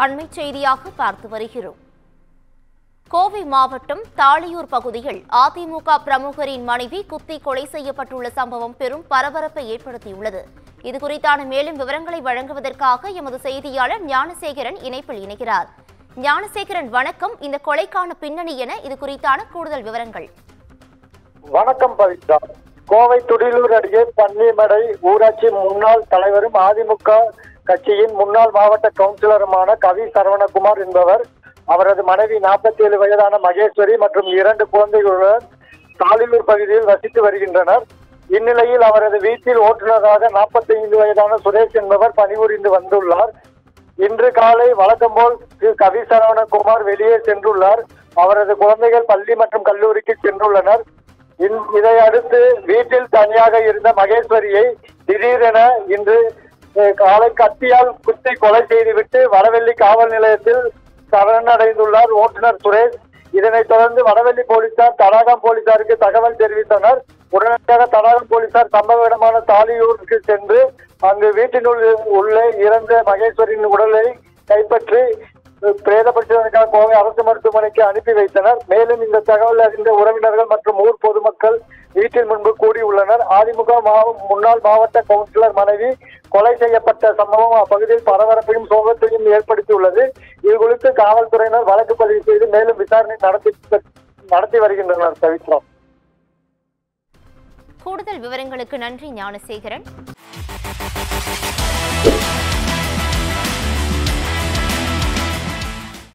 அண்மை செய்தியாக பார்த்து வருகிறோம். கோவை மாவட்டம் தாளியூர் பகுதியில் அதிமுக பிரமுகரின் மனைவி குத்தி கொலை செய்யப்பட்டுள்ள சம்பவம் பெரும் பரபரப்பை ஏற்படுத்தியுள்ளது. இதுகுறித்தான மேலும் விவரங்களை வழங்குவதற்காக எமது செய்தியாளர் ஞானசேகரன் இணைப்பில் இணைகிறார். ஞானசேகரன், வணக்கம். இந்த கொலைக்கான பின்னணி என இது குறித்தான கூடுதல் விவரங்கள். வணக்கம் பவித்ரா. கோவை துடிலூர் அருகே பன்னிமடை ஊராட்சி முன்னாள் தலைவரும் அதிமுக கட்சியின் முன்னாள் மாவட்ட கவுன்சிலருமான கவி சரவணகுமார் என்பவர் அவரது மனைவி 47 வயதான மகேஸ்வரி மற்றும் 2 குழந்தைகளுடன் தாளியூர் பகுதியில் வசித்து வருகின்றனர். இந்நிலையில் அவரது வீட்டில் ஓட்டுநராக 45 வயதான சுரேஷ் என்பவர் பணிபுரிந்து வந்துள்ளார். இன்று காலை வழக்கம் போல் கவி சரவணகுமார் வெளியே சென்றுள்ளார். அவரது குழந்தைகள் பள்ளி மற்றும் கல்லூரிக்கு சென்றுள்ளனர். இதை அடுத்து வீட்டில் தனியாக இருந்த மகேஸ்வரியை திடீரென இன்று காலை கத்தியால் குத்தி கொலை செய்துவிட்டு வடவெள்ளி காவல் நிலையத்தில் சரணடைந்துள்ளார் ஓட்டுநர் சுரேஷ். இதனைத் தொடர்ந்து வடவெள்ளி போலீசார் தடாகம் போலீசாருக்கு தகவல் தெரிவித்தனர். உடனடியாக தடாகம் போலீசார் சம்பவ இடமான தாளியூருக்கு சென்று அங்கு வீட்டினுள் உள்ளே இறந்த மகேஸ்வரியின் உடலை கைப்பற்றி பிரேத பரிசோதனைக்காக கோவை அரசு மருத்துவமனைக்கு அனுப்பி வைத்தனர். மேலும் இந்த தகவல் அறிந்த உறவினர்கள் மற்றும் ஊர் பொதுமக்கள் வீட்டின் முன்பு கூடியுள்ளனர். அதிமுக முன்னாள் மாவட்ட கவுன்சிலர் மனைவி கொலை செய்யப்பட்ட சம்பவம் அப்பகுதியில் பரபரப்பையும் சோகத்தையும் ஏற்படுத்தியுள்ளது. இது குறித்து காவல்துறையினர் வழக்கு பதிவு செய்து மேலும் விசாரணை நடத்தி வருகின்றனர். பவித்ரா, கூடுதல் விவரங்களுக்கு நன்றி ஞானசேகரன்.